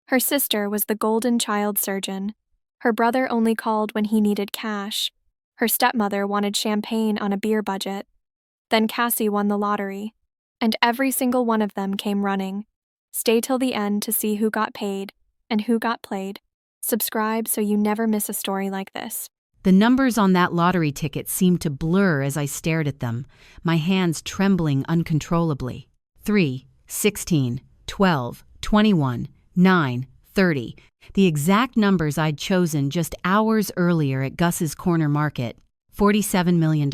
Her sister was the golden child surgeon. Her brother only called when he needed cash. Her stepmother wanted champagne on a beer budget. Then Cassie won the lottery. And every single one of them came running. Stay till the end to see who got paid and who got played. Subscribe so you never miss a story like this. The numbers on that lottery ticket seemed to blur as I stared at them, my hands trembling uncontrollably. 3, 16, 12, 21, 9, 30. The exact numbers I'd chosen just hours earlier at Gus's Corner Market. $47 million.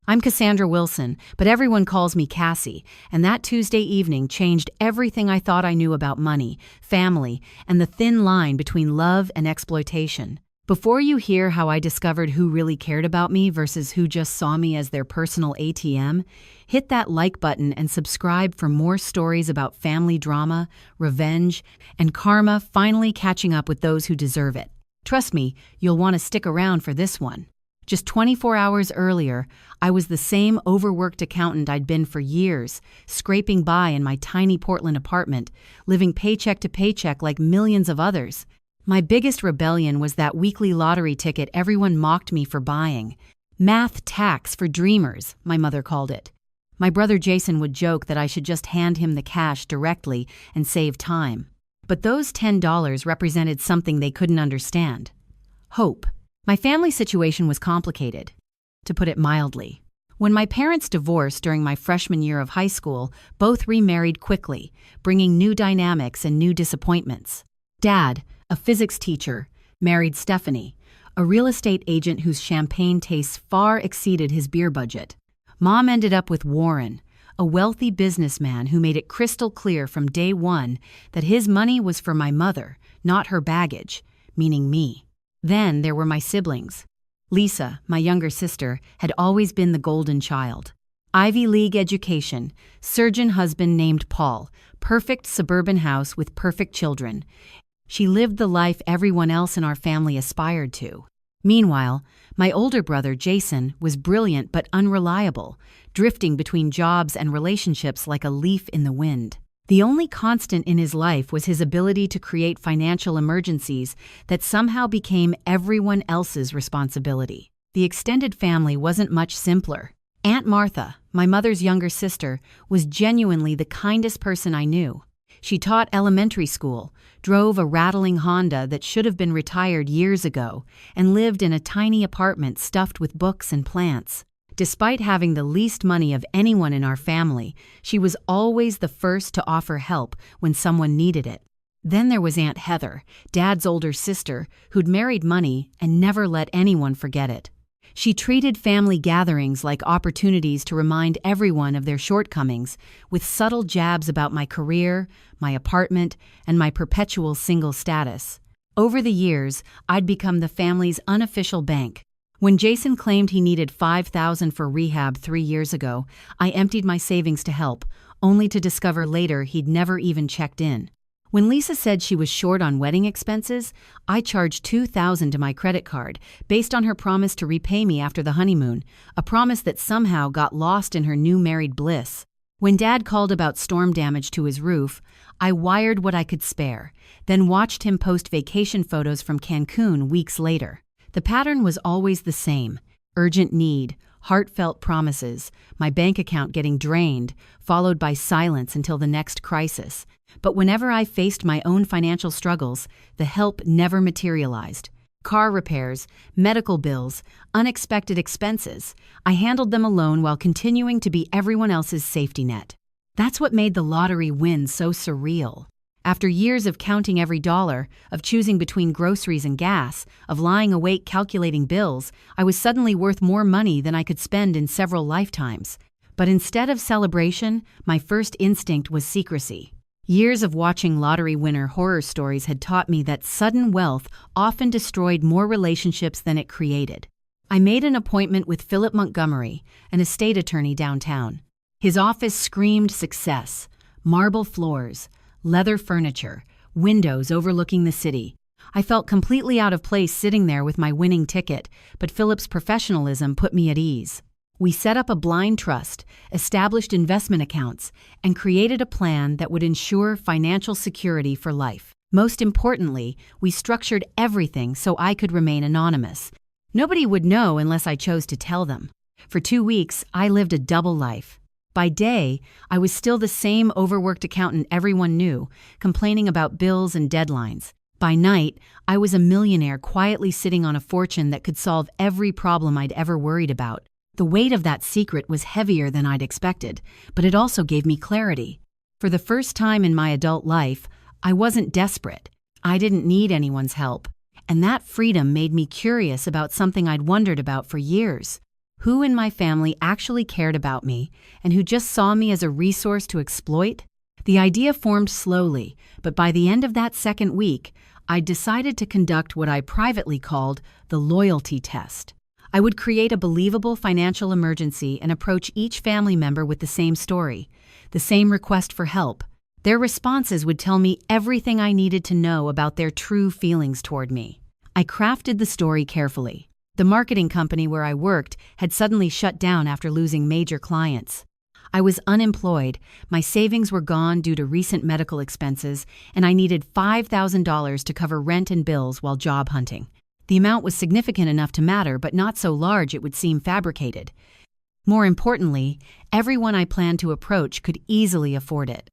I'm Cassandra Wilson, but everyone calls me Cassie, and that Tuesday evening changed everything I thought I knew about money, family, and the thin line between love and exploitation. Before you hear how I discovered who really cared about me versus who just saw me as their personal ATM, hit that like button and subscribe for more stories about family drama, revenge, and karma finally catching up with those who deserve it. Trust me, you'll want to stick around for this one. Just 24 hours earlier, I was the same overworked accountant I'd been for years, scraping by in my tiny Portland apartment, living paycheck to paycheck like millions of others. My biggest rebellion was that weekly lottery ticket everyone mocked me for buying. Math tax for dreamers, my mother called it. My brother Jason would joke that I should just hand him the cash directly and save time. But those $10 represented something they couldn't understand. Hope. My family situation was complicated, to put it mildly. When my parents divorced during my freshman year of high school, both remarried quickly, bringing new dynamics and new disappointments. Dad, a physics teacher, married Stephanie, a real estate agent whose champagne tastes far exceeded his beer budget. Mom ended up with Warren, a wealthy businessman who made it crystal clear from day one that his money was for my mother, not her baggage, meaning me. Then there were my siblings. Lisa, my younger sister, had always been the golden child. Ivy League education, surgeon husband named Paul, perfect suburban house with perfect children. She lived the life everyone else in our family aspired to. Meanwhile, my older brother, Jason, was brilliant but unreliable, drifting between jobs and relationships like a leaf in the wind. The only constant in his life was his ability to create financial emergencies that somehow became everyone else's responsibility. The extended family wasn't much simpler. Aunt Martha, my mother's younger sister, was genuinely the kindest person I knew. She taught elementary school, drove a rattling Honda that should have been retired years ago, and lived in a tiny apartment stuffed with books and plants. Despite having the least money of anyone in our family, she was always the first to offer help when someone needed it. Then there was Aunt Heather, Dad's older sister, who'd married money and never let anyone forget it. She treated family gatherings like opportunities to remind everyone of their shortcomings, with subtle jabs about my career, my apartment, and my perpetual single status. Over the years, I'd become the family's unofficial bank. When Jason claimed he needed $5,000 for rehab 3 years ago, I emptied my savings to help, only to discover later he'd never even checked in. When Lisa said she was short on wedding expenses, I charged $2,000 to my credit card, based on her promise to repay me after the honeymoon, a promise that somehow got lost in her new married bliss. When Dad called about storm damage to his roof, I wired what I could spare, then watched him post vacation photos from Cancun weeks later. The pattern was always the same: urgent need, heartfelt promises, my bank account getting drained, followed by silence until the next crisis. But whenever I faced my own financial struggles, the help never materialized. Car repairs, medical bills, unexpected expenses, I handled them alone while continuing to be everyone else's safety net. That's what made the lottery win so surreal. After years of counting every dollar, of choosing between groceries and gas, of lying awake calculating bills, I was suddenly worth more money than I could spend in several lifetimes. But instead of celebration, my first instinct was secrecy. Years of watching lottery winner horror stories had taught me that sudden wealth often destroyed more relationships than it created. I made an appointment with Philip Montgomery, an estate attorney downtown. His office screamed success: marble floors, leather furniture, windows overlooking the city. I felt completely out of place sitting there with my winning ticket, but Philip's professionalism put me at ease. We set up a blind trust, established investment accounts, and created a plan that would ensure financial security for life. Most importantly, we structured everything so I could remain anonymous. Nobody would know unless I chose to tell them. For 2 weeks, I lived a double life. By day, I was still the same overworked accountant everyone knew, complaining about bills and deadlines. By night, I was a millionaire quietly sitting on a fortune that could solve every problem I'd ever worried about. The weight of that secret was heavier than I'd expected, but it also gave me clarity. For the first time in my adult life, I wasn't desperate. I didn't need anyone's help. And that freedom made me curious about something I'd wondered about for years. Who in my family actually cared about me, and who just saw me as a resource to exploit? The idea formed slowly, but by the end of that second week, I decided to conduct what I privately called the loyalty test. I would create a believable financial emergency and approach each family member with the same story, the same request for help. Their responses would tell me everything I needed to know about their true feelings toward me. I crafted the story carefully. The marketing company where I worked had suddenly shut down after losing major clients. I was unemployed, my savings were gone due to recent medical expenses, and I needed $5,000 to cover rent and bills while job hunting. The amount was significant enough to matter, but not so large it would seem fabricated. More importantly, everyone I planned to approach could easily afford it.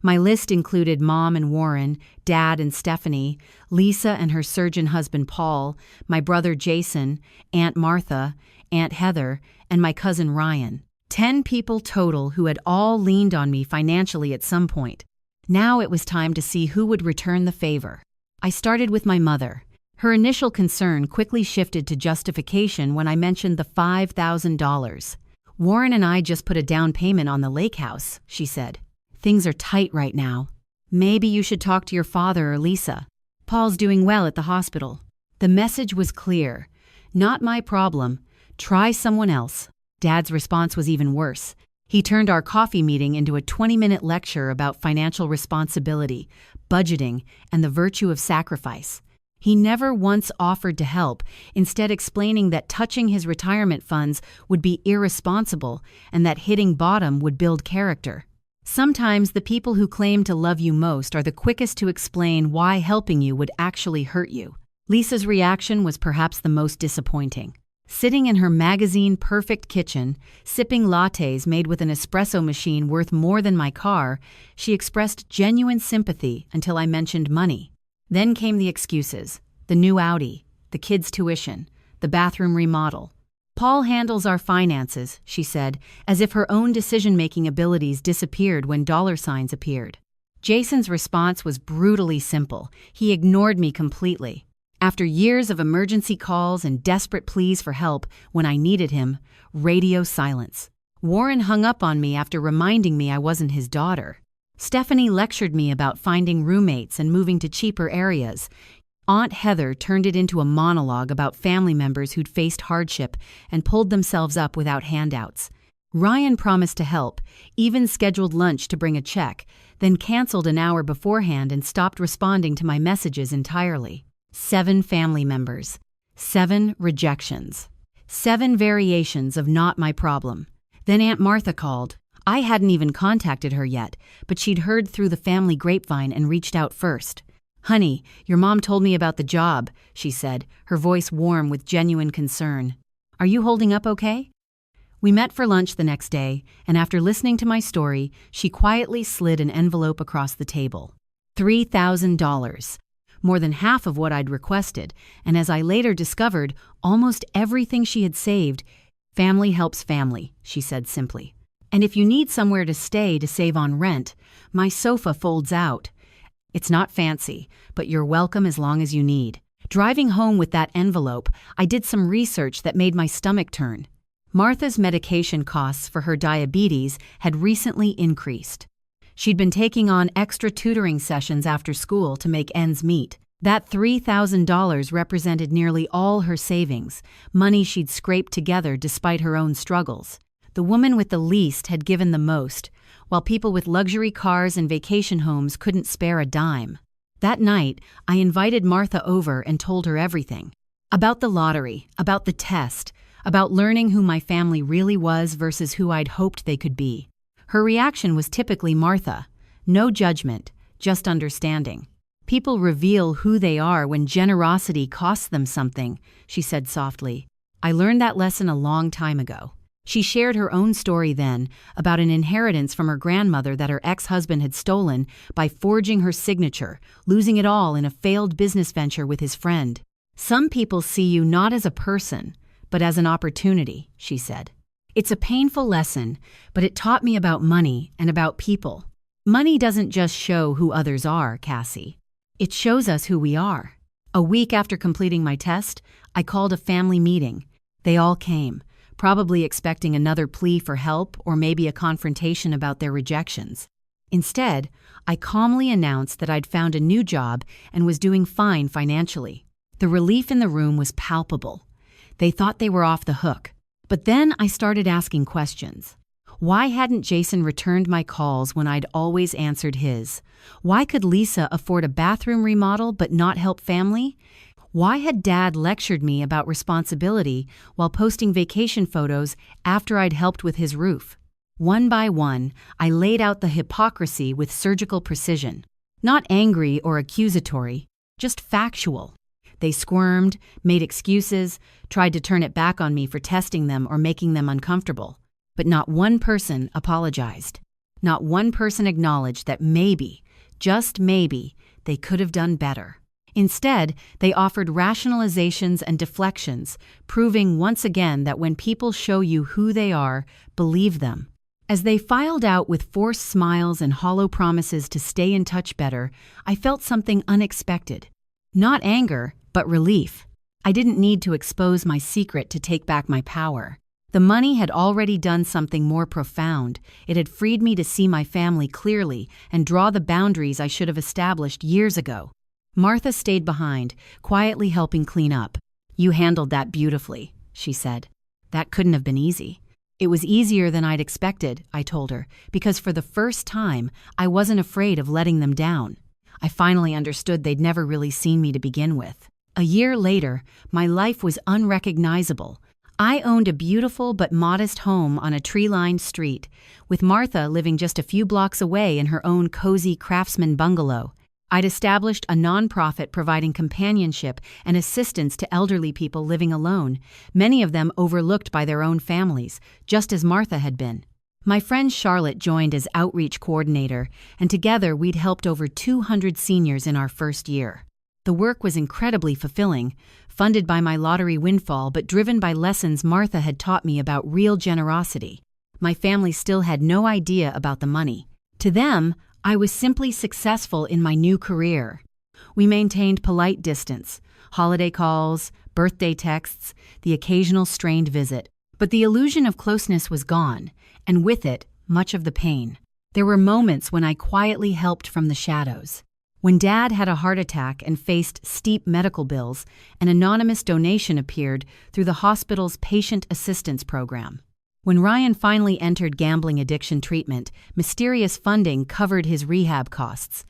My list included Mom and Warren, Dad and Stephanie, Lisa and her surgeon husband Paul, my brother Jason, Aunt Martha, Aunt Heather, and my cousin Ryan. 10 people total who had all leaned on me financially at some point. Now it was time to see who would return the favor. I started with my mother. Her initial concern quickly shifted to justification when I mentioned the $5,000. Warren and I just put a down payment on the lake house, she said. Things are tight right now. Maybe you should talk to your father or Lisa. Paul's doing well at the hospital. The message was clear. Not my problem. Try someone else. Dad's response was even worse. He turned our coffee meeting into a 20-minute lecture about financial responsibility, budgeting, and the virtue of sacrifice. He never once offered to help, instead explaining that touching his retirement funds would be irresponsible and that hitting bottom would build character. Sometimes the people who claim to love you most are the quickest to explain why helping you would actually hurt you. Lisa's reaction was perhaps the most disappointing. Sitting in her magazine-perfect kitchen, sipping lattes made with an espresso machine worth more than my car, she expressed genuine sympathy until I mentioned money. Then came the excuses: the new Audi, the kids' tuition, the bathroom remodel. Paul handles our finances, she said, as if her own decision-making abilities disappeared when dollar signs appeared. Jason's response was brutally simple. He ignored me completely. After years of emergency calls and desperate pleas for help when I needed him, radio silence. Warren hung up on me after reminding me I wasn't his daughter. Stephanie lectured me about finding roommates and moving to cheaper areas. Aunt Heather turned it into a monologue about family members who'd faced hardship and pulled themselves up without handouts. Ryan promised to help, even scheduled lunch to bring a check, then canceled an hour beforehand and stopped responding to my messages entirely. 7 family members. 7 rejections. 7 variations of not my problem. Then Aunt Martha called. I hadn't even contacted her yet, but she'd heard through the family grapevine and reached out first. "Honey, your mom told me about the job," she said, her voice warm with genuine concern. "Are you holding up okay?" We met for lunch the next day, and after listening to my story, she quietly slid an envelope across the table. $3,000. More than half of what I'd requested, and as I later discovered, almost everything she had saved. "Family helps family," she said simply. "And if you need somewhere to stay to save on rent, my sofa folds out. It's not fancy, but you're welcome as long as you need." Driving home with that envelope, I did some research that made my stomach turn. Martha's medication costs for her diabetes had recently increased. She'd been taking on extra tutoring sessions after school to make ends meet. That $3,000 represented nearly all her savings, money she'd scraped together despite her own struggles. The woman with the least had given the most, while people with luxury cars and vacation homes couldn't spare a dime. That night, I invited Martha over and told her everything. About the lottery, about the test, about learning who my family really was versus who I'd hoped they could be. Her reaction was typically Martha. No judgment, just understanding. People reveal who they are when generosity costs them something, she said softly. I learned that lesson a long time ago. She shared her own story then about an inheritance from her grandmother that her ex-husband had stolen by forging her signature, losing it all in a failed business venture with his friend. Some people see you not as a person, but as an opportunity, she said. It's a painful lesson, but it taught me about money and about people. Money doesn't just show who others are, Cassie. It shows us who we are. A week after completing my test, I called a family meeting. They all came, probably expecting another plea for help or maybe a confrontation about their rejections. Instead, I calmly announced that I'd found a new job and was doing fine financially. The relief in the room was palpable. They thought they were off the hook. But then I started asking questions. Why hadn't Jason returned my calls when I'd always answered his? Why could Lisa afford a bathroom remodel but not help family? Why had Dad lectured me about responsibility while posting vacation photos after I'd helped with his roof? One by one, I laid out the hypocrisy with surgical precision. Not angry or accusatory, just factual. They squirmed, made excuses, tried to turn it back on me for testing them or making them uncomfortable. But not one person apologized. Not one person acknowledged that maybe, just maybe, they could have done better. Instead, they offered rationalizations and deflections, proving once again that when people show you who they are, believe them. As they filed out with forced smiles and hollow promises to stay in touch better, I felt something unexpected. Not anger, but relief. I didn't need to expose my secret to take back my power. The money had already done something more profound. It had freed me to see my family clearly and draw the boundaries I should have established years ago. Martha stayed behind, quietly helping clean up. You handled that beautifully, she said. That couldn't have been easy. It was easier than I'd expected, I told her, because for the first time, I wasn't afraid of letting them down. I finally understood they'd never really seen me to begin with. A year later, my life was unrecognizable. I owned a beautiful but modest home on a tree-lined street, with Martha living just a few blocks away in her own cozy craftsman bungalow. I'd established a nonprofit providing companionship and assistance to elderly people living alone, many of them overlooked by their own families, just as Martha had been. My friend Charlotte joined as outreach coordinator, and together we'd helped over 200 seniors in our first year. The work was incredibly fulfilling, funded by my lottery windfall but driven by lessons Martha had taught me about real generosity. My family still had no idea about the money. To them, I was simply successful in my new career. We maintained polite distance, holiday calls, birthday texts, the occasional strained visit. But the illusion of closeness was gone, and with it, much of the pain. There were moments when I quietly helped from the shadows. When Dad had a heart attack and faced steep medical bills, an anonymous donation appeared through the hospital's patient assistance program. When Ryan finally entered gambling addiction treatment, mysterious funding covered his rehab costs.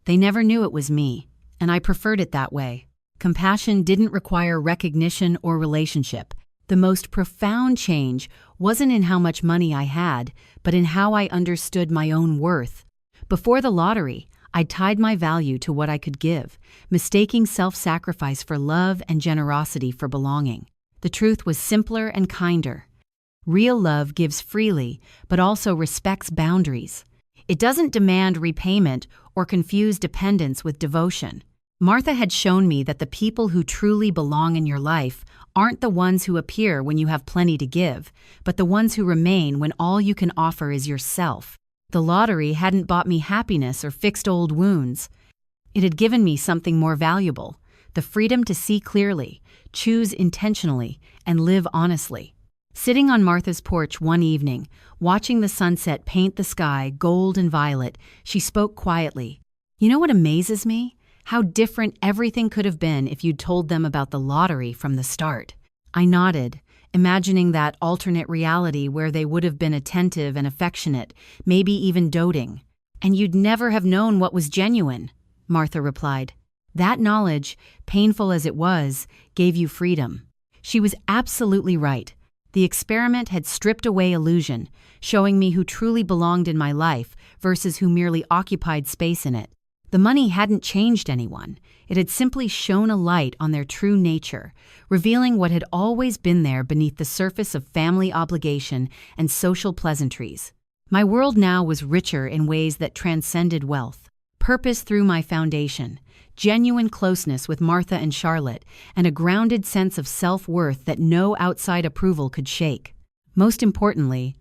They never knew it was me, and I preferred it that way. Compassion didn't require recognition or relationship. The most profound change wasn't in how much money I had, but in how I understood my own worth. Before the lottery, I tied my value to what I could give, mistaking self-sacrifice for love and generosity for belonging. The truth was simpler and kinder. Real love gives freely, but also respects boundaries. It doesn't demand repayment or confuse dependence with devotion. Martha had shown me that the people who truly belong in your life aren't the ones who appear when you have plenty to give, but the ones who remain when all you can offer is yourself. The lottery hadn't bought me happiness or fixed old wounds. It had given me something more valuable, the freedom to see clearly, choose intentionally, and live honestly. Sitting on Martha's porch one evening, watching the sunset paint the sky gold and violet, she spoke quietly. You know what amazes me? How different everything could have been if you'd told them about the lottery from the start. I nodded, imagining that alternate reality where they would have been attentive and affectionate, maybe even doting. And you'd never have known what was genuine, Martha replied. That knowledge, painful as it was, gave you freedom. She was absolutely right. The experiment had stripped away illusion, showing me who truly belonged in my life versus who merely occupied space in it. The money hadn't changed anyone. It had simply shone a light on their true nature, revealing what had always been there beneath the surface of family obligation and social pleasantries. My world now was richer in ways that transcended wealth. Purpose through my foundation, genuine closeness with Martha and Charlotte, and a grounded sense of self-worth that no outside approval could shake. Most importantly,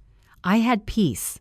I had peace.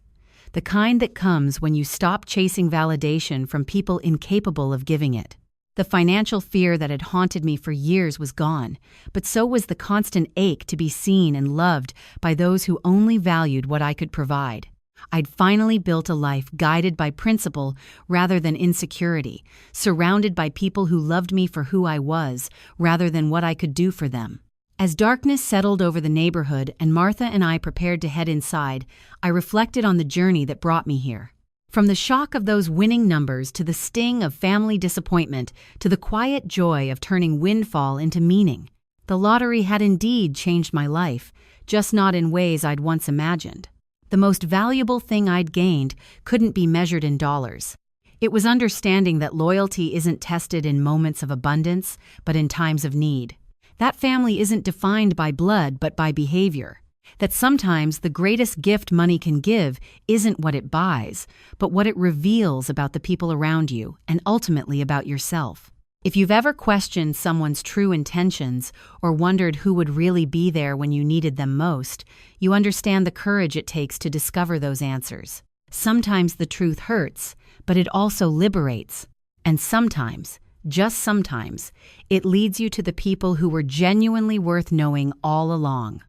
The kind that comes when you stop chasing validation from people incapable of giving it. The financial fear that had haunted me for years was gone, but so was the constant ache to be seen and loved by those who only valued what I could provide. I'd finally built a life guided by principle rather than insecurity, surrounded by people who loved me for who I was rather than what I could do for them. As darkness settled over the neighborhood and Martha and I prepared to head inside, I reflected on the journey that brought me here. From the shock of those winning numbers to the sting of family disappointment to the quiet joy of turning windfall into meaning, the lottery had indeed changed my life, just not in ways I'd once imagined. The most valuable thing I'd gained couldn't be measured in dollars. It was understanding that loyalty isn't tested in moments of abundance, but in times of need. That family isn't defined by blood but by behavior. That sometimes the greatest gift money can give isn't what it buys, but what it reveals about the people around you and ultimately about yourself. If you've ever questioned someone's true intentions or wondered who would really be there when you needed them most, you understand the courage it takes to discover those answers. Sometimes the truth hurts, but it also liberates. And sometimes, just sometimes, it leads you to the people who were genuinely worth knowing all along.